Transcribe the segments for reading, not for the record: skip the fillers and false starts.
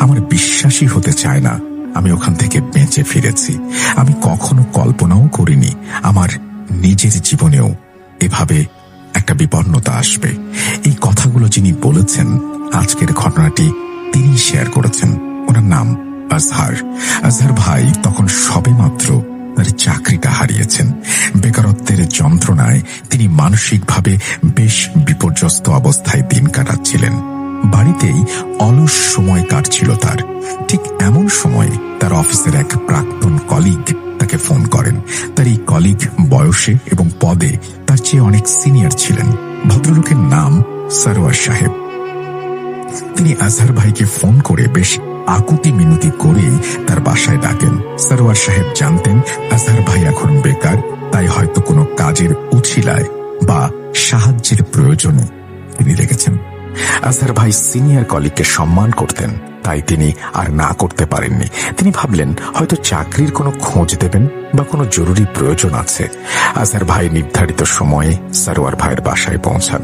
আমার বিশ্বাসই হতে চায় না আমি ওখান থেকে বেঁচে ফিরেছি। আমি কখনো কল্পনাও করিনি আমার নিজের জীবনেও এভাবে একটা বিপন্নতা আসবে। এই কথাগুলো যিনি বলেছেন, আজকের ঘটনাটি তিনি শেয়ার করেছেন। ওনার নাম আজহার। আজহার ভাই তখন সবেমাত্র তার চাকরিটা হারিয়েছেন। বেকারত্বের যন্ত্রণায় তিনি মানসিকভাবে বেশ বিপর্যস্ত অবস্থায় দিন কাটাচ্ছিলেন। বাড়িতেই অলস সময় কাটছিল তার। ঠিক এমন সময়ে তার অফিসের এক প্রাক্তন কলিগ তাকে ফোন করেন। তার এই কলিগ বয়সে এবং পদে তার চেয়ে অনেক সিনিয়র ছিলেন। ভদ্রলোকের নাম সরওয়ার সাহেব। তিনি আজহার ভাইকে ফোন করে বেশ আকুতি মিনতি করেই তার বাসায় ডাকেন। সরওয়ার সাহেব জানতেন আজহার ভাই এখন বেকার, তাই হয়তো কোনো কাজের উছিলায় বা সাহায্যের প্রয়োজনে তিনি রেখেছেন। আজহার ভাই সিনিয়র কলিগকে সম্মান করতেন, তাই তিনি আর না করতে পারেননি। তিনি ভাবলেন হয়তো চাকরির কোনো খোঁজ দেবেন বা কোনো জরুরি প্রয়োজন আছে। আজহার ভাই নির্ধারিত সময়ে সরওয়ার ভাইয়ের বাসায় পৌঁছান।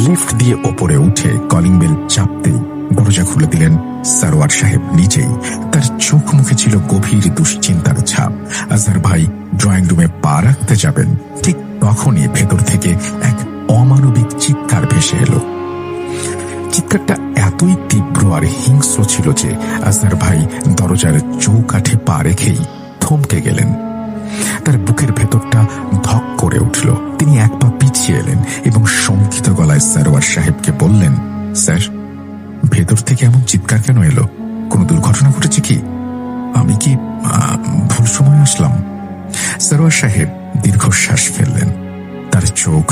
লিফট দিয়ে ওপরে উঠে কলিং বেল চাপতেই দরজা খুলে দিলেন সরওয়ার সাহেব নিজেই। তার চোখ মুখে ছিল গভীর দুশ্চিন্তার ছাপ। আজহার ভাই ড্রয়িং রুমে পা রাখতে যাবেন, ঠিক তখনই ভেতর থেকে এক অমানবিক চিৎকার ভেসে এলো। চিৎকারটা এতই তীব্র আর হিংস্র ছিল যে আজহার ভাই দরজার চৌকাঠে পা রেখেই থমকে গেলেন। তার বুকের ভেতরটা ধক করে উঠল। তিনি এক পা পিছিয়ে এলেন এবং শঙ্কিত গলায় সরওয়ার সাহেবকে বললেন, স্যার, ভেতর থেকে এমন চিৎকার কেন এলো? কোনো দুর্ঘটনা ঘটেছে কি? আমি কি ভুল সময় আসলাম? সরওয়ার সাহেব দীর্ঘশ্বাস ফেললেন। তার চোখ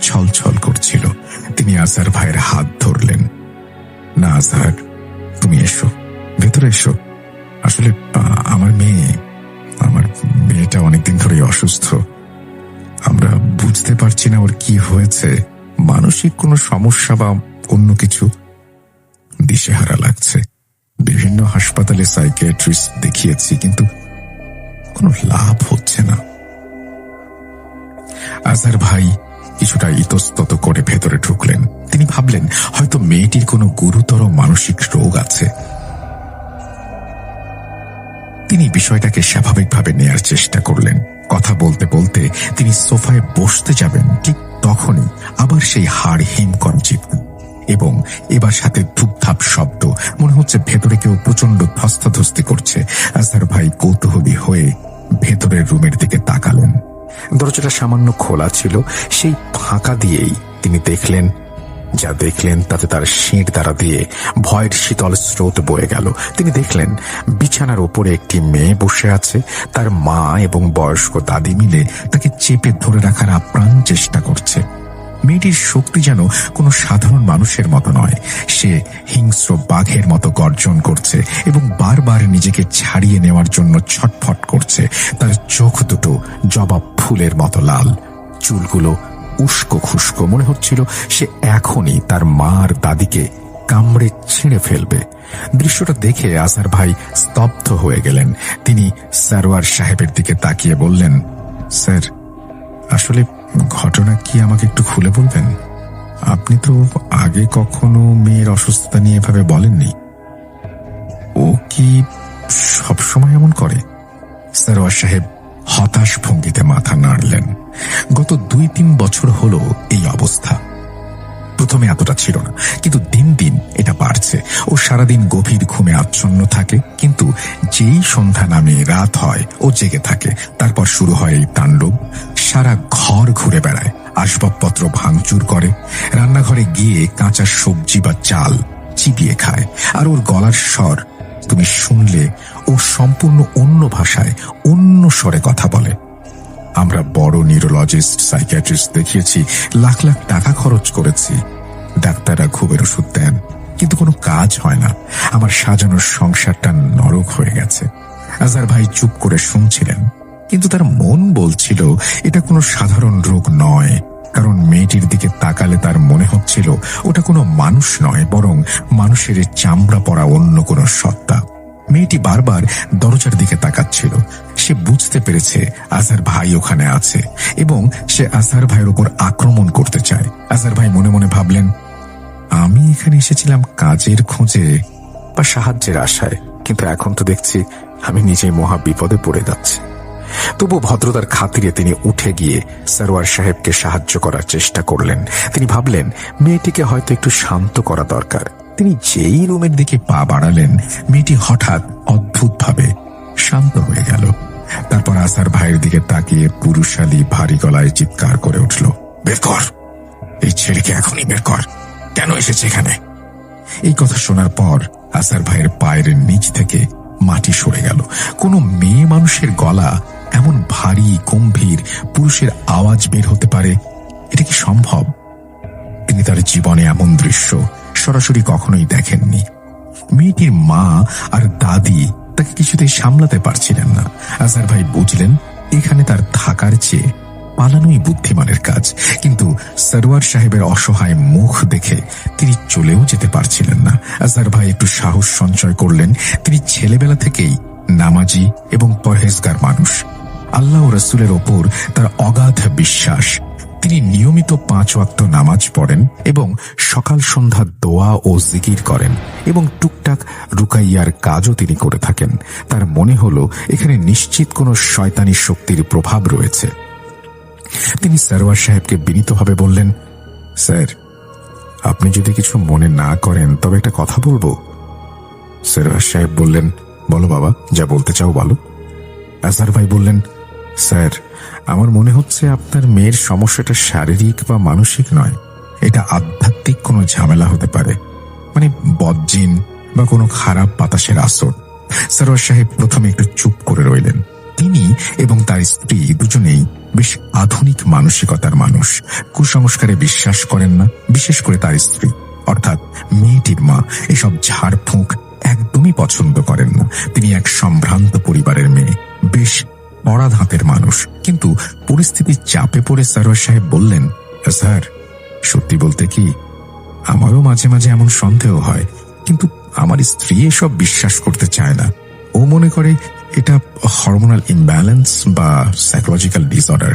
ছলছল করছিল। তিনি আজহার ভাইয়ের হাত ধরলেন। না আজহার, তুমি এসো, ভেতরে এসো। আসলে আমার মেয়েটা অনেকদিন ধরেই অসুস্থ। আমরা বুঝতে পারছি না ওর কি হয়েছে, মানসিক কোনো সমস্যা বা অন্য কিছু। দিশেহারা লাগছে। বিভিন্ন হাসপাতালে সাইকিয়াট্রিস্ট দেখিয়েছি, কিন্তু কোনো লাভ হচ্ছে না। আজহার ভাই কিছুটা ইতস্তত করে ভেতরে ঢুকলেন। তিনি ভাবলেন হয়তো মেয়েটির কোনো গুরুতর মানসিক রোগ আছে। তিনি বিষয়টাকে স্বাভাবিকভাবে নেয়ার চেষ্টা করলেন। কথা বলতে বলতে তিনি সোফায় বসতে যাবেন, ঠিক তখনই আবার সেই হাড় হিম করা চিৎকার এবং এবার সাথে ধূপধাপ শব্দ। মনে হচ্ছে ভেতরে কেউ প্রচন্ড ধস্তাধস্তি করছে। আজহার ভাই কৌতূহলী হয়ে ভেতরের রুমের দিকে তাকালেন। দরজাটা সামান্য খোলা ছিল। সেই ফাঁকা দিয়েই তিনি দেখলেন তাতে তার শির দ্বারা দিয়ে ভয়ের শীতল স্রোত বয়ে গেল। তিনি দেখলেন বিছানার ওপরে একটি মেয়ে বসে আছে। তার মা এবং বয়স্ক দাদি মিলে তাকে চেপে ধরে রাখার আপ্রাণ চেষ্টা করছে। মেয়েটির শক্তি যেন কোনো সাধারণ মানুষের মতো নয়। সে হিংস্র বাঘের মতো গর্জন করছে এবং বারবার নিজেকে ছাড়িয়ে নেওয়ার জন্য ছটফট করছে। তার চোখ দুটো জবা ফুলের মতো লাল, চুলগুলো উস্কো খুস্কো। মনে হচ্ছিল সে এখনই তার মা আর দাদিকে কামড়ে ছিঁড়ে ফেলবে। দৃশ্যটা দেখে আজহার ভাই স্তব্ধ হয়ে গেলেন। তিনি সরওয়ার সাহেবের দিকে তাকিয়ে বললেন, স্যার, আসলে ঘটনা কি আমাকে একটু খুলে বলবেন? আপনি তো আগে কখনো মেয়ের অসুস্থতা নিয়ে এভাবে বলেননি। ও কি সবসময় এমন করে? সরওয়ার সাহেব হতাশ ভঙ্গিতে মাথা নাড়লেন। গত 2-3 বছর হলো এই অবস্থা। প্রথমে এতটা ছিল না, কিন্তু দিন দিন এটা বাড়ছে। ও সারাদিন গভীর ঘুমে আচ্ছন্ন থাকে, কিন্তু যেই সন্ধ্যা নামে রাত হয় ও জেগে থাকে। তারপর শুরু হয় এই তাণ্ডব। সারা ঘর ঘুরে বেড়ায়, আসবাবপত্র ভাঙচুর করে, রান্নাঘরে গিয়ে কাঁচা সবজি বা চাল চিবিয়ে খায়। আর ওর গলার স্বর তুমি শুনলে ও সম্পূর্ণ অন্য ভাষায়, অন্য স্বরে কথা বলে। আমরা বড় নিউরোলজিস্ট, সাইকিয়াট্রিস্ট দেখিয়েছি, লাখ লাখ টাকা খরচ করেছি। ডাক্তাররা ঘুমের ওষুধ দেন, কিন্তু কোনো কাজ হয় না। আমার সাজানোর সংসারটা নরক হয়ে গেছে। আজহার ভাই চুপ করে শুনছিলেন, কিন্তু তার মন বলছিল এটা কোনো সাধারণ রোগ নয়। কারণ মেয়েটির দিকে তাকালে তার মনে হচ্ছিল ওটা কোনো মানুষ নয়, বরং মানুষের চামড়া পড়া অন্য কোনো সত্তা। মেয়েটি বারবার দরজার দিকে তাকাচ্ছিল। সে বুঝতে পেরেছে আজহার ভাই ওখানে আছে এবং সে আজহার ভাইয়ের উপর আক্রমণ করতে চায়। আজহার ভাই মনে মনে ভাবলেন, আমি এখানে এসেছিলাম কাজের খোঁজে, বা সাহায্যের আশায়, কিন্তু এখন তো দেখছি আমি নিজেই মহা বিপদে পড়ে যাচ্ছি। তবু ভদ্রতার খাতিরে তিনি উঠে গিয়ে সরওয়ার সাহেবকে সাহায্য করার চেষ্টা করলেন। তিনি ভাবলেন মেয়েটিকে হয়তো একটু শান্ত করা দরকার। তিনি যেই রুমের দিকে পা বাড়ালেন, মেয়েটি হঠাৎ অদ্ভুতভাবে শান্ত হয়ে গেল। তারপর আজহার ভাইয়ের দিকে তাকিয়ে পুরুষালী ভারী গলায় চিৎকার করে উঠল, বের কর, এই ছেলেকে এখনই বের কর, কেন এসেছে এখানে? এই কথা শোনার পর আজহার ভাইয়ের পায়ের নিচ থেকে মাটি সরে গেল। কোনো মেয়ে মানুষের গলা এমন ভারী গম্ভীর পুরুষের আওয়াজ বের হতে পারে, এটা কি সম্ভব? তিনি তার জীবনে এমন দৃশ্য সরাসরি কখনোই দেখেননি। মেয়েটির মা আর দাদি তাকে কিছুতেই সামলাতে পারছিলেন না। আজহার ভাই বুঝলেন এখানে তার থাকার চেয়ে পালানোই বুদ্ধিমানের কাজ। কিন্তু সরওয়ার সাহেবের অসহায় মুখ দেখে তিনি চলেও যেতে পারছিলেন না। আজহার ভাই একটু সাহস সঞ্চয় করলেন। তিনি ছেলেবেলা থেকেই নামাজি এবং পরহেজগার মানুষ। আল্লাহ ও রাসূলের ওপর তার অগাধ বিশ্বাস। তিনি নিয়মিত 5 ওয়াক্ত নামাজ পড়েন এবং সকাল সন্ধ্যা দোয়া ও জিকির করেন এবং টুকটাক রুকাইয়ার কাজও তিনি করে থাকেন। তার মনে হলো এখানে নিশ্চিত কোনো শয়তানি শক্তির প্রভাব রয়েছে। তিনি সরওয়ার সাহেবকে বিনীতভাবে বললেন, স্যার, আপনি যদি কিছু মনে না করেন তবে একটা কথা বলবো। সরওয়ার সাহেব বললেন, বলো বাবা, যা বলতে চাও বলো। আজহার ভাই বললেন, স্যার, আমার মনে হচ্ছে আপনার মেয়ের সমস্যাটা শারীরিক বা মানসিক নয়, এটা আধ্যাত্মিক কোনো ঝামেলা হতে পারে, মানে বদজিন বা কোনো খারাপ বাতাসের আসর। সরওয়ার সাহেব প্রথমে একটু চুপ করে রইলেন। তিনি এবং তার স্ত্রী দুজনেই বেশ আধুনিক মানসিকতার মানুষ, কুসংস্কারে বিশ্বাস করেন না। বিশেষ করে তার স্ত্রী অর্থাৎ মেয়েটির মা এসব ঝাড়ফুঁক একদমই পছন্দ করেন না। তিনি এক সম্ভ্রান্ত পরিবারের মেয়ে, বেশ পড়া ধাঁতের মানুষ। কিন্তু পরিস্থিতির চাপে পড়ে সরওয়ার সাহেব বললেন, স্যার, সত্যি বলতে কি আমারও মাঝে মাঝে এমন সন্দেহ হয়, কিন্তু আমার স্ত্রী এসব বিশ্বাস করতে চায় না। ও মনে করে এটা হরমোনাল ইমব্যালেন্স বা সাইকোলজিক্যাল ডিসঅর্ডার।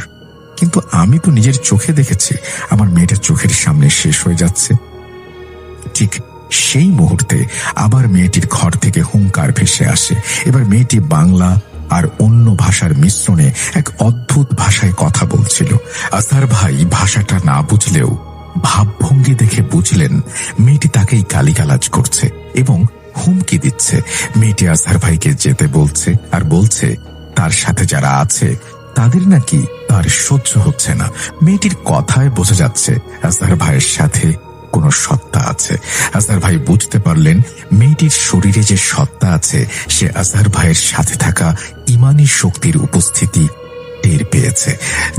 কিন্তু আমি তো নিজের চোখে দেখেছি আমার মেয়েটা চোখের সামনে শেষ হয়ে যাচ্ছে। ঠিক সেই মুহূর্তে আবার মেয়েটির ঘর থেকে হুঙ্কার ভেসে আসে। এবার মেয়েটি বাংলা আর অন্য ভাষার মিশ্রণে এক অদ্ভুত ভাষায় কথা বলছিল। আজহার ভাই ভাষাটা না বুঝলেও ভাবভঙ্গি দেখে বুঝলেন মেয়েটি তাকেই গালিগালাজ করছে এবং হুমকি দিচ্ছে। মেয়েটি আজহার ভাইকে যেতে বলছে আর বলছে তার সাথে যারা আছে তাদের নাকি তার সহ্য হচ্ছে না। মেয়েটির কথায় বোঝা যাচ্ছে আজহার ভাইয়ের সাথে কোনো সত্তা আছে। আজহার ভাই বুঝতে পারলেন মেয়েটির শরীরে যে সত্তা আছে সে আজহার ভাইয়ের সাথে থাকা ইমানি শক্তির উপস্থিতি টের পেয়েছে।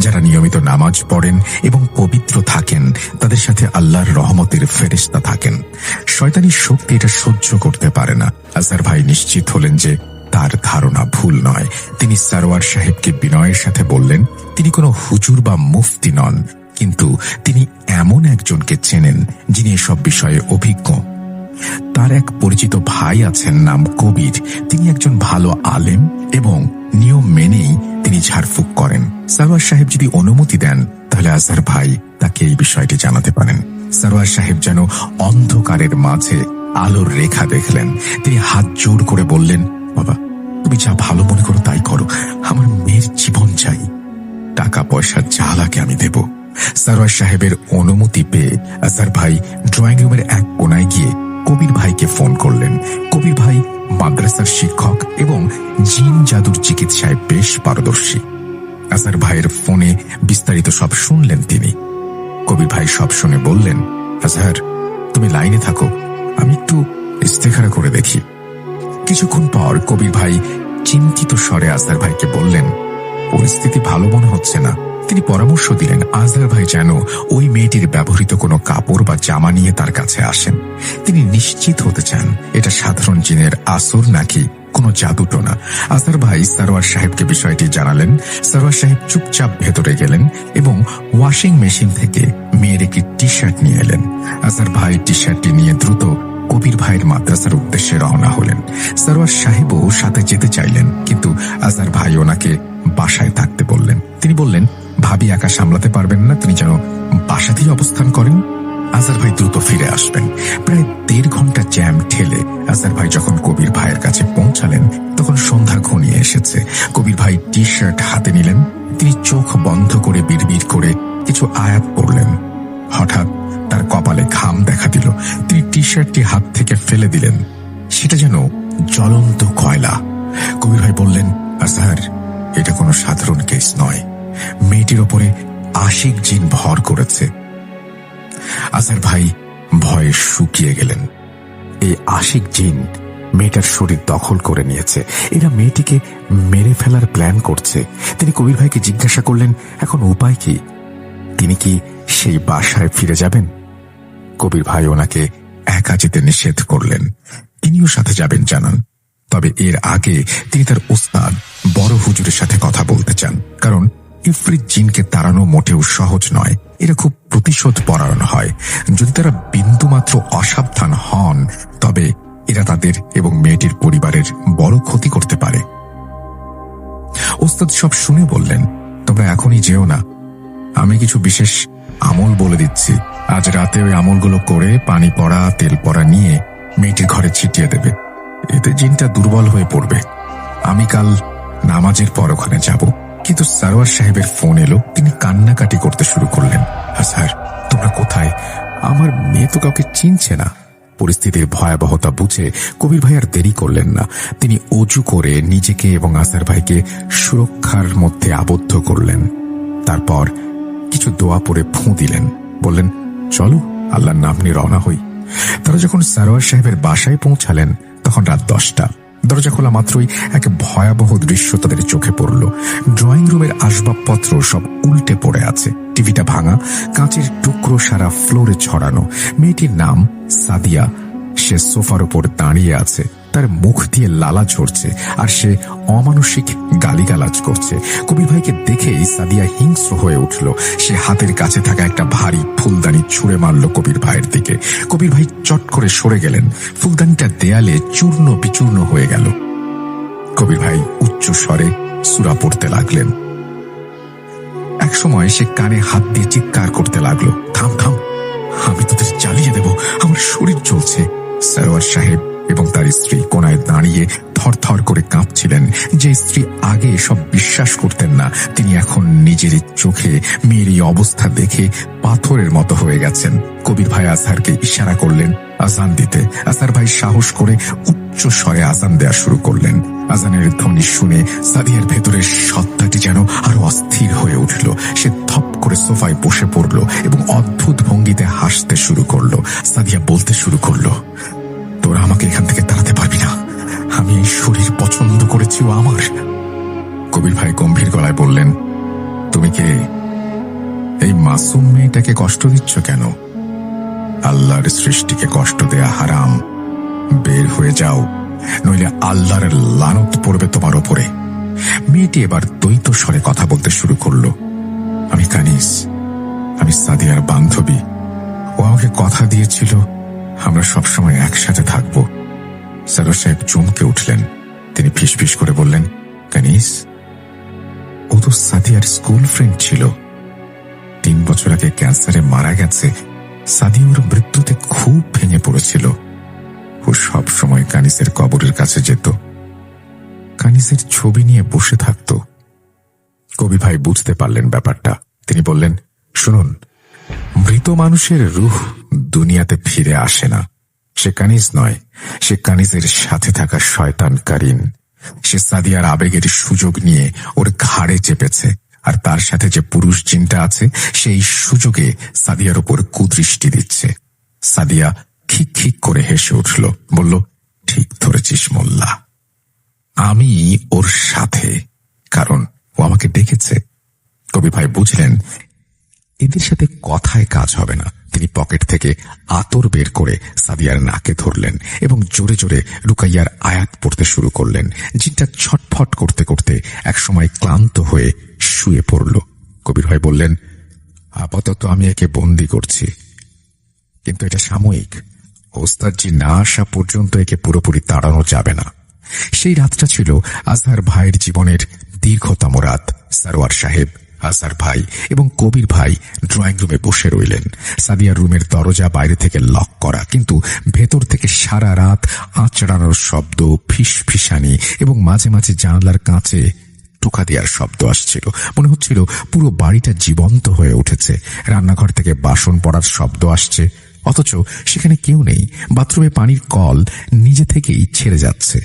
যারা নিয়মিত নামাজ পড়েন এবং পবিত্র থাকেন তাদের সাথে আল্লাহর রহমতের ফেরেশতা থাকেন। শয়তানি শক্তি এটা সহ্য করতে পারে না। আজহার ভাই নিশ্চিত হলেন যে তার ধারণা ভুল নয়। তিনি সরওয়ার সাহেবকে বিনয়ের সাথে বললেন, তিনি কোনো হুজুর বা মুফতি নন, কিন্তু তিনি এমন একজনকে চেনেন যিনি এসব বিষয়ে অভিজ্ঞ। তার এক পরিচিত ভাই আছেন, নাম কবির। তিনি একজন ভালো আলেম এবং নিয়ম মেনেই তিনি ঝাড়ফুঁক করেন। সরওয়ার সাহেব যদি অনুমতি দেন তাহলে আজহার ভাই তাকে এই বিষয়টি জানাতে পারেন। সরওয়ার সাহেব যেন অন্ধকারের মাঝে আলোর রেখা দেখলেন। তিনি হাত জোড় করে বললেন, বাবা, তুমি যা ভালো মনে করো তাই করো, আমার মেয়ের জীবন চাই, টাকা পয়সা যা লাগে আমি দেব। সরওয়ার সাহেবের অনুমতি পেয়ে আজহার ভাই ড্রয়িং রুমের এক কোনায় গিয়ে কবির ভাইকে ফোন করলেন। কবির ভাই মাদ্রাসার শিক্ষক এবং জিন জাদুর চিকিৎসায় বেশ পারদর্শী। আজহার ভাইয়ের ফোনে বিস্তারিত সব শুনলেন তিনি। কবির ভাই সব শুনে বললেন, আজহার, তুমি লাইনে থাকো, আমি একটু ইস্তেখারা করে দেখি। কিছুক্ষণ পর কবির ভাই চিন্তিত স্বরে আজহার ভাইকে বললেন, পরিস্থিতি ভালো মনে হচ্ছে না। তিনি পরামর্শ দিলেন আজহার ভাই যেন ওই মেয়েটির ব্যবহৃত কোনো কাপড় বা জামা নিয়ে তার কাছে আসেন। তিনি নিশ্চিত হতে চান এটা সাধারণ জিনের আসর নাকি কোনো জাদুটোনা। আজহার ভাই সরওয়ার সাহেবকে বিষয়টি জানালেন। সরওয়ার সাহেব চুপচাপ ভেতরে গেলেন এবং ওয়াশিং মেশিন থেকে মেয়ের একটি টি শার্ট নিয়ে এলেন। আজহার ভাই টি শার্টটি নিয়ে দ্রুত কবির ভাইয়ের মাদ্রাসার উদ্দেশ্যে রওনা হলেন। সরওয়ার সাহেবও সাথে যেতে চাইলেন, কিন্তু আজহার ভাই ওনাকে বাসায় থাকতে বললেন। তিনি বললেন, ভাবি একা সামলাতে পারবেন না, তিনি যেন বাসাতেই অবস্থান করেন। আজহার ভাই দ্রুত ফিরে আসবেন। প্রায় 1.5 ঘন্টা জ্যাম ঠেলে আজহার ভাই যখন কবির ভাইয়ের কাছে পৌঁছালেন তখন সন্ধ্যা ঘনিয়ে এসেছে। কবির ভাই টি শার্ট হাতে নিলেন। তিনি চোখ বন্ধ করে বিড়বিড় করে কিছু আয়াত পড়লেন। হঠাৎ তার কপালে ঘাম দেখা দিল। তিনি টি শার্টটি হাত থেকে ফেলে দিলেন। সেটা যেন জ্বলন্ত কয়লা। কবির ভাই বললেন, আজহার, এটা কোনো সাধারণ কেস নয়। মেয়েটির ওপরে আশিক জিন ভর করেছে। আজহার ভাই ভয়ে শুকিয়ে গেলেন। এই আশিক জিন মেয়েটার শরীর দখল করে নিয়েছে। এরা মেয়েটিকে মেরে ফেলার প্ল্যান করছে। তিনি কবির ভাইকে জিজ্ঞাসা করলেন, এখন উপায় কি? তিনি কি সেই বাসায় ফিরে যাবেন? কবির ভাই ওনাকে একা যেতে নিষেধ করলেন। তিনিও সাথে যাবেন জানান। তবে এর আগে তিনি তার ওস্তাদ বড় হুজুরের সাথে কথা বলতে চান, কারণ ইফরিত জিনকে তাড়ানো মোটেও সহজ নয়। এরা খুব প্রতিশোধ পরায়ণ হয়। যদি তারা বিন্দুমাত্র অসাবধান হন তবে এরা তাদের এবং মেয়েটির পরিবারের বড় ক্ষতি করতে পারে। ওস্তাদ সব শুনে বললেন, তোমরা এখনই যেও না। আমি কিছু বিশেষ আমল বলে দিচ্ছি। আজ রাতে ওই আমলগুলো করে পানি পড়া তেল পড়া নিয়ে মেয়েটির ঘরে ছিটিয়ে দেবে। এতে জিনটা দুর্বল হয়ে পড়বে। আমি কাল নামাজের পর ওখানে যাব। কিন্তু সারোয়ার সাহেবের ফোন এলো। তিনি কান্নাকাটি করতে শুরু করলেন, আজহার, তোমরা কোথায়? আমার মেয়ে তো কাউকে চিনছে না। পরিস্থিতির ভয়াবহতা বুঝে কবির ভাই আর দেরি করলেন না। তিনি অজু করে নিজেকে এবং আজহার ভাইকে সুরক্ষার মধ্যে আবদ্ধ করলেন। তারপর কিছু দোয়া পড়ে ফুঁ দিলেন। বললেন, চলো আল্লাহর নাম নিয়ে রওনা হই। তারা যখন সারোয়ার সাহেবের বাসায় পৌঁছালেন তখন রাত 10টা। দরজা খোলা মাত্রই এক ভয়াবহ দৃশ্য তাদের চোখে পড়ল। ড্রয়িং রুমের আসবাবপত্র সব উল্টে পড়ে আছে। টিভিটা ভাঙা, কাঁচের টুকরো সারা ফ্লোরে ছড়ানো। মেয়েটির নাম সাদিয়া। সে সোফার উপর দাঁড়িয়ে আছে। তার মুখ দিয়ে লালা ঝরছে আর সে অমানসিক গালিগালাজ করছে। কবির ভাইকে দেখেই সাদিয়া হিংস্র হয়ে উঠল। সে হাতের কাছে থাকা একটা ভারী ফুলদানি ছুঁড়ে মারল কবির ভাইয়ের দিকে। কবির ভাই চট করে সরে গেলেন। ফুলদানিটা দেয়ালে চূর্ণ বিচূর্ণ হয়ে গেল। কবির ভাই উচ্চ স্বরে সূরা পড়তে লাগলেন। একসময় সে কানে হাত দিয়ে চিৎকার করতে লাগলো, থাম থাম, আমি তোদের জ্বালিয়ে দেব, আমার শরীর জ্বলছে। সারোয়ার সাহেব এবং তার স্ত্রী কোনায় দাঁড়িয়ে থরথর করে কাঁপছিলেন। যে স্ত্রী আগে এসব বিশ্বাস করতেন না, তিনি এখন নিজের চোখে মেয়ের এই অবস্থা দেখে পাথরের মতো হয়ে গেছেন। কবির ভাই আজহারকে ইশারা করলেন আজান দিতে। আজহার ভাই সাহস করে উচ্চ স্বরে আজান দেয়া শুরু করলেন। আজানের ধ্বনি শুনে সাদিয়ার ভেতরের সত্তাটি যেন আরো অস্থির হয়ে উঠল। সে থপ করে সোফায় বসে পড়ল এবং অদ্ভুত ভঙ্গিতে হাসতে শুরু করল। সাদিয়া বলতে শুরু করলো, তোরা আমাকে এখান থেকে তাড়াতে পারবি না। আমি এই শরীর পছন্দ করেছি, ও আমার। কবির ভাই গম্ভীর গলায় বললেন, তুমি কে? এই মাসুম মেয়েটাকে কষ্ট দিচ্ছ কেন? আল্লাহর সৃষ্টিকে কষ্ট দেয়া হারাম। বের হয়ে যাও, নইলে আল্লাহর লানত পড়বে তোমার ওপরে। মেয়েটি এবার দ্বৈত স্বরে কথা বলতে শুরু করল, আমি কানিস, আমি সাদিয়ার বান্ধবী। ও আমাকে কথা দিয়েছিল আমরা সবসময় একসাথে থাকব। সারোয়ার সাহেব চমকে উঠলেন। তিনি ফিসফিস করে বললেন, কানিস, ও তো সাদিয়ার স্কুল ফ্রেন্ড ছিল। 3 বছর আগে ক্যান্সারে মারা গেছে। সাদিয়া ওর মৃত্যুতে খুব ভেঙে পড়েছিল। ও সব সময় কানিসের কবরের কাছে যেত, কানিসের ছবি নিয়ে বসে থাকত। কবি ভাই বুঝতে পারলেন ব্যাপারটা। তিনি বললেন, শুনুন, মৃত মানুষের রূহ দুনিয়াতে ফিরে আসে না। সে কানিজ নয়, সে কানিজের সাথে থাকা শয়তান কারিন। সে সাদিয়ার আবেগের সুযোগ নিয়ে ওর ঘাড়ে চেপেছে, আর তার সাথে যে পুরুষ জিনটা আছে সেই সুযোগে সাদিয়ার উপর কুদৃষ্টি দিচ্ছে। সাদিয়া খিক খিক করে হেসে উঠল, বলল, ঠিক ধরেছিস মোল্লা, আমি ওর সাথে, কারণ ও আমাকে ডেকেছে। কবি ভাই বুঝলেন এদের সাথে কথায় কাজ হবে না। তিনি পকেট থেকে আতর বের করে সাদিয়ার নাকে ধরলেন এবং জোরে জোরে রুকাইয়ার আয়াত পড়তে শুরু করলেন। জিনটা ছটফট করতে করতে একসময় ক্লান্ত হয়ে শুয়ে পড়ল। কবির ভাই বললেন, আপাতত আমি একে বন্দি করছি, কিন্তু এটা সাময়িক। ওস্তাদজি না আসা পর্যন্ত একে পুরোপুরি তাড়ানো যাবে না। সেই রাতটা ছিল আজহার ভাইয়ের জীবনের দীর্ঘতম রাত। সারোয়ার সাহেব, আজহার ভাই এবং কবির ভাই ড্রয়িং রুমে বসে রইলেন। সাদিয়ার রুমের দরজা বাইরে থেকে লক করা, কিন্তু ভেতর থেকে সারা রাত আঁচড়ানোর শব্দ, ফিসফিসানি এবং মাঝে মাঝে জানালার কাঁচে টোকা দেওয়ার শব্দ আসছিল। মনে হচ্ছিল পুরো বাড়িটা জীবন্ত হয়ে উঠেছে। রান্নাঘর থেকে বাসন পড়ার শব্দ আসছে, অথচ সেখানে কেউ নেই। বাথরুমে পানির কল নিজে থেকেই ছেড়ে যাচ্ছে।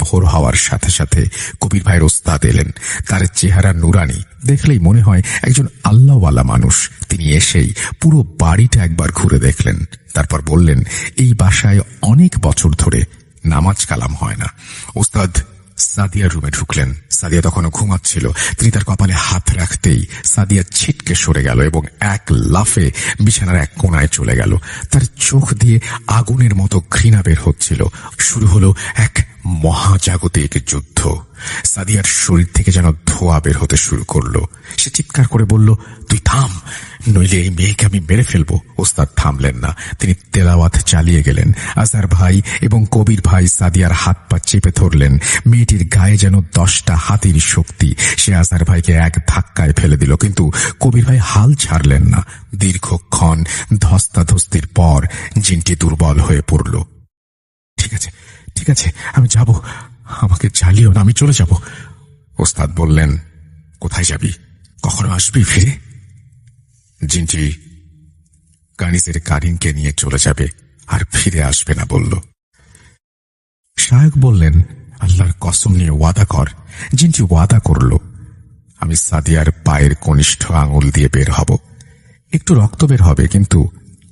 ভোর হওয়ার সাথে সাথে কবির ভাইয়ের ওস্তাদ এলেন। তার চেহারা নুরানি, দেখলেই মনে হয় একজন আল্লাহওয়ালা মানুষ। তিনি এসেই পুরো বাড়িটা একবার ঘুরে দেখলেন, তারপর বললেন, এই বাসায় অনেক বছর ধরে নামাজ কালাম হয় না। ওস্তাদ সাদিয়ার রুমে ঢুকলেন। সাদিয়া তখনও ঘুমাচ্ছিল। তিনি তার কপালে হাত রাখতেই সাদিয়া ছিটকে সরে গেল এবং এক লাফে বিছানার এক কোণায় চলে গেল। তার চোখ দিয়ে আগুনের মতো ঘৃণা বের হচ্ছিল। শুরু হলো এক মহাজাগতিক যুদ্ধ। সাদিয়ার শরীর থেকে যেন ধোঁয়া বের হতে শুরু করলো। সে চিৎকার করে বলল, তুই থাম, নইলে এই মেয়েকে আমি মেরে ফেলবো। ওস্তাদ থামলেন না, তিনি তেলাওয়াত চালিয়ে গেলেন। আজহার ভাই এবং কবির ভাই সাদিয়ার হাত পা চেপে ধরলেন। মেয়েটির গায়ে যেন 10টা হাতির শক্তি। সে আজহার ভাইকে এক ধাক্কায় ফেলে দিল, কিন্তু কবির ভাই হাল ছাড়লেন না। দীর্ঘক্ষণ ধস্তাধস্তির পর জিনটি দুর্বল হয়ে পড়ল। ঠিক আছে, ঠিক আছে, আমি যাব, আমাকে জ্বালিও না, আমি চলে যাব। ওস্তাদ বললেন, কোথায় যাবি? কখনো আসবি ফিরে? জিনটি কানিজের কারিনকে নিয়ে চলে যাবে, আর ফিরে আসবে না বলল। শায়ক বললেন, আল্লাহর কসম নিয়ে ওয়াদা কর। জিনটি ওয়াদা করল, আমি সাদিয়ার পায়ের কনিষ্ঠ আঙুল দিয়ে বের হব। একটু রক্ত বের হবে, কিন্তু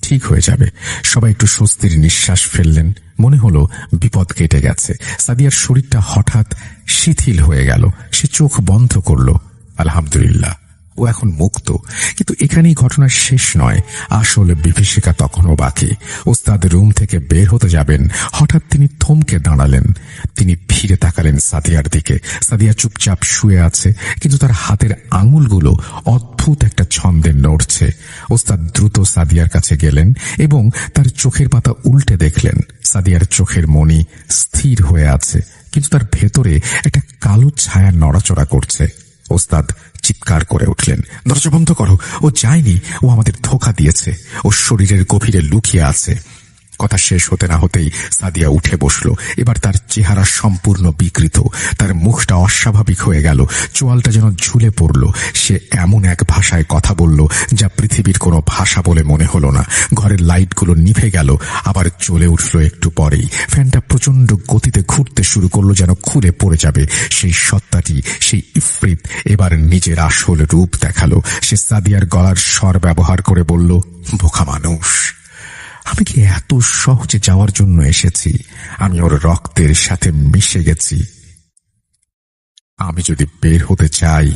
ঠিক হয়ে যাবে। সবাই একটু স্বস্তির নিঃশ্বাস ফেললেন। মনে হলো বিপদ কেটে গেছে। সাদিয়ার শরীরটা হঠাৎ শিথিল হয়ে গেল। সে চোখ বন্ধ করল। আলহামদুলিল্লাহ, ও এখন মুক্ত। কিন্তু এখানেই ঘটনার শেষ নয়। আসলে বিভীষিকা তখনও বাকি। ওস্তাদ রুম থেকে বের হতে যাবেন, হঠাৎ তিনি থমকে দাঁড়ালেন। তিনি ফিরে তাকালেন সাদিয়ার দিকে। সাদিয়া চুপচাপ শুয়ে আছে, কিন্তু তার হাতের আঙুলগুলো অদ্ভুত একটা ছন্দে নড়ছে। ওস্তাদ দ্রুত সাদিয়ার কাছে গেলেন এবং তার চোখের পাতা উল্টে দেখলেন। সাদিয়ার চোখের মণি স্থির হয়ে আছে, কিন্তু তার ভেতরে একটা কালো ছায়া নড়াচড়া করছে। ওস্তাদ চিৎকার করে উঠলেন, দরজা বন্ধ করো, ও যায়নি, ও আমাদের ধোঁকা দিয়েছে, ও শরীরের গভীরে লুকিয়ে আছে। কথা শেষ হতে না হতেই সাদিয়া উঠে বসল। এবার তার চেহারা সম্পূর্ণ বিকৃত, তার মুখটা অস্বাভাবিক হয়ে গেল, চোয়ালটা যেন ঝুলে পড়ল। সে এমন এক ভাষায় কথা বলল যা পৃথিবীর কোনো ভাষা বলে মনে হলো না। ঘরের লাইটগুলো নিভে গেল, আবার জ্বলে উঠল একটু পরেই। ফ্যানটা প্রচন্ড গতিতে ঘুরতে শুরু করলো, যেন খুলে পড়ে যাবে। সেই সত্তাটি, সেই ইফরিত এবার নিজের আসল রূপ দেখালো। সে সাদিয়ার গলার স্বর ব্যবহার করে বলল, বোকা মানুষ, আমি কি এত সহজে যাওয়ার জন্য এসেছি? আমি ওর রক্তের সাথে মিশে গেছি। আমি যদি বের হতে চাই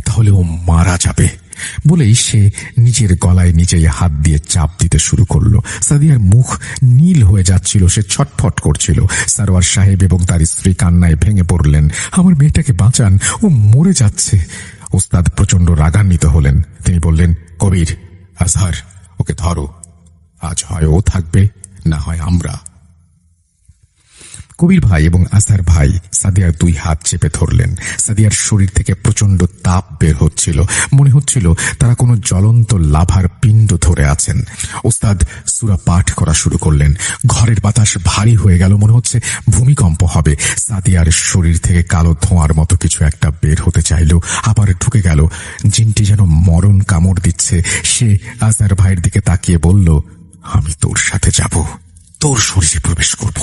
তাহলে ও মারা যাবে। বলেই সে নিজের গলায় নিজেই হাত দিয়ে চাপ দিতে শুরু করলো। সাদিয়ার মুখ নীল হয়ে যাচ্ছিল, সে ছটফট করছিল। সারোয়ার সাহেব এবং তার স্ত্রী কান্নায় ভেঙে পড়লেন, আমার মেয়েটাকে বাঁচান, ও মরে যাচ্ছে। ওস্তাদ প্রচন্ড রাগান্বিত হলেন। তিনি বললেন, কবির, আজহার, ওকে ধরো। আজ হয় ও থাকবে, না হয় আমরা। কবির ভাই এবং আজহার ভাই সাদিয়ার 2 হাত চেপে ধরলেন। সাদিয়ার শরীর থেকে প্রচন্ড তাপ বের হচ্ছিল। মনে হচ্ছিল তারা কোনো জ্বলন্ত লাভার পিণ্ড ধরে আছেন। ওস্তাদ সূরা পাঠ করা শুরু করলেন। ঘরের বাতাস ভারী হয়ে গেল, মনে হচ্ছে ভূমিকম্প হবে। সাদিয়ার শরীর থেকে কালো ধোঁয়ার মতো কিছু একটা বের হতে চাইল, আবার ঢুকে গেল। জিনটি যেন মরণ কামড় দিচ্ছে। সে আজহার ভাইয়ের দিকে তাকিয়ে বলল, আমি তোর সাথে যাব, তোর শরীরে প্রবেশ করব।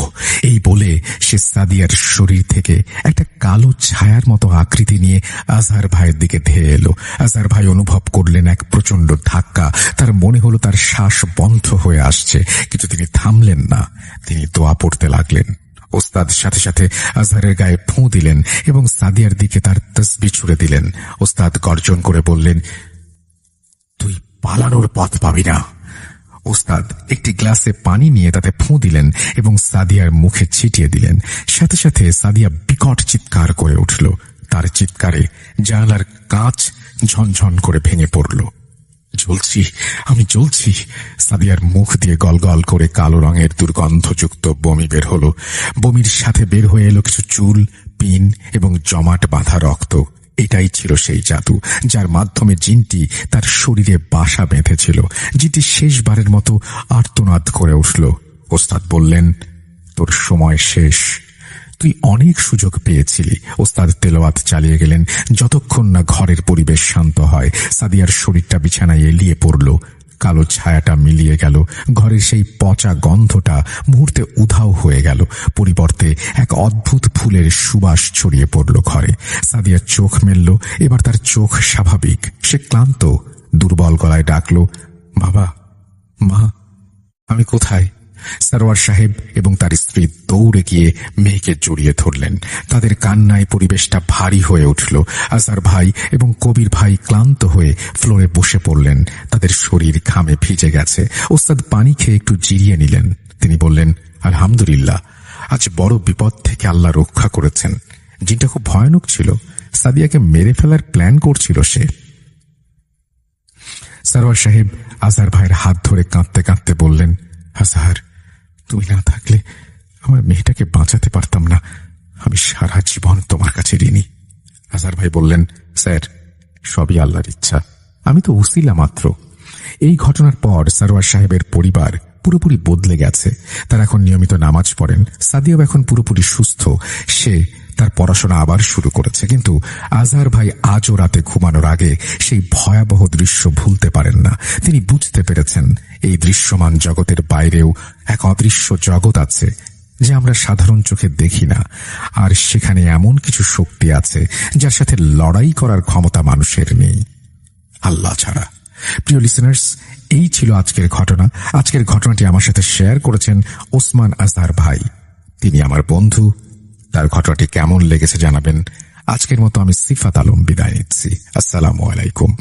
এই বলে সে সাদিয়ার শরীর থেকে একটা কালো ছায়ার মতো আকৃতি নিয়ে আজহার ভাইয়ের দিকে ধেয়ে এলো। আজহার ভাই অনুভব করলেন এক প্রচন্ড ধাক্কা। তার মনে হলো তার শ্বাস বন্ধ হয়ে আসছে, কিন্তু তিনি থামলেন না। তিনি দোয়া পড়তে লাগলেন। ওস্তাদ সাথে সাথে আজহারের গায়ে ফু দিলেন এবং সাদিয়ার দিকে তার তসবিহ ছুড়ে দিলেন। ওস্তাদ গর্জন করে বললেন, তুই পালানোর পথ পাবি না। ওস্তাদ একটি গ্লাসে পানি নিয়ে তাতে ফু দিলেন এবং সাদিয়ার মুখে ছিটিয়ে দিলেন। সাথে সাথে সাদিয়া বিকট চিৎকার করে উঠল। তার চিৎকারে জানালার কাঁচ ঝনঝন করে ভেঙে পড়ল। জ্বলছি, আমি জ্বলছি। সাদিয়ার মুখ দিয়ে গলগল করে কালো রঙের দুর্গন্ধযুক্ত বমি বের হলো। বমির সাথে বের হয়ে এলো কিছু চুল, পিন এবং জমাট বাঁধা রক্ত। এটাই ছিল সেই জাদু যার মাধ্যমে জিনটি তার শরীরে বাসা বেঁধেছিল। জিনটি শেষবারের মতো আর্তনাদ করে উঠল। ওস্তাদ বললেন, তোর সময় শেষ, তুই অনেক সুযোগ পেয়েছিলি। ওস্তাদ তেলাওয়াত চালিয়ে গেলেন যতক্ষণ না ঘরের পরিবেশ শান্ত হয়। সাদিয়ার শরীরটা বিছানায় এলিয়ে পড়ল। কালো ছায়াটা মিলিয়ে গেল, ঘরের সেই পচা গন্ধটা মুহূর্তে উধাও হয়ে গেল। পরিবর্তে এক অদ্ভুত ফুলের সুবাস ছড়িয়ে পড়ল ঘরে। সাদিয়ার চোখ মেলল, এবার তার চোখ স্বাভাবিক। সে ক্লান্ত, দুর্বল গলায় ডাকল, বাবা, মা, আমি কোথায়? সরওয়ার সাহেব এবং তার স্ত্রী দৌড়ে গিয়ে মেয়েকে জড়িয়ে ধরলেন। তাদের কান্নায় পরিবেশটা ভারী হয়ে উঠল। আজহার ভাই এবং কবির ভাই ক্লান্ত হয়ে ফ্লোরে বসে পড়লেন। তাদের শরীর ঘামে ভিজে গেছে। ওস্তাদ পানি খেয়ে একটু জিরিয়ে নিলেন। তিনি বললেন, আলহামদুলিল্লাহ, আজ বড় বিপদ থেকে আল্লাহ রক্ষা করেছেন। জিনটা খুব ভয়ানক ছিল। সাদিয়াকে মেরে ফেলার প্ল্যান করছিল সে। সরওয়ার সাহেব আজহার ভাইয়ের হাত ধরে কাঁদতে কাঁদতে বললেন, আজহার, তুমি না থাকলে আমার মেয়েটাকে বাঁচাতে পারতাম না। আমি সারা জীবন তোমার কাছে ঋণী। আজহার ভাই বললেন, স্যার, সবই আল্লাহর ইচ্ছা, আমি তো উসিলা মাত্র। এই ঘটনার পর সরওয়ার সাহেবের পরিবার পুরোপুরি বদলে গেছে। তারা এখন নিয়মিত নামাজ পড়েন। সাদিয়াও এখন পুরোপুরি সুস্থ। সে তার পড়াশোনা আবার শুরু করেছে। কিন্তু আজহার ভাই আজও রাতে ঘুমানোর আগে সেই ভয়াবহ দৃশ্য ভুলতে পারেন না। তিনি বুঝতে পেরেছেন এই দৃশ্যমান জগতের বাইরেও এক অদৃশ্য জগৎ আছে যা আমরা সাধারণ চোখে দেখি না। আর সেখানে এমন কিছু শক্তি আছে যার সাথে লড়াই করার ক্ষমতা মানুষের নেই, আল্লাহ ছাড়া। প্রিয় লিসেনার্স, এই ছিল আজকের ঘটনা। আজকের ঘটনাটি আমার সাথে শেয়ার করেছেন ওসমান আজহার ভাই। তিনি আমার বন্ধু। তার ঘটনাটি কেমন লেগেছে জানাবেন। আজকের মতো আমি সিফাত আলম বিদায় নিচ্ছি। আসসালামু আলাইকুম।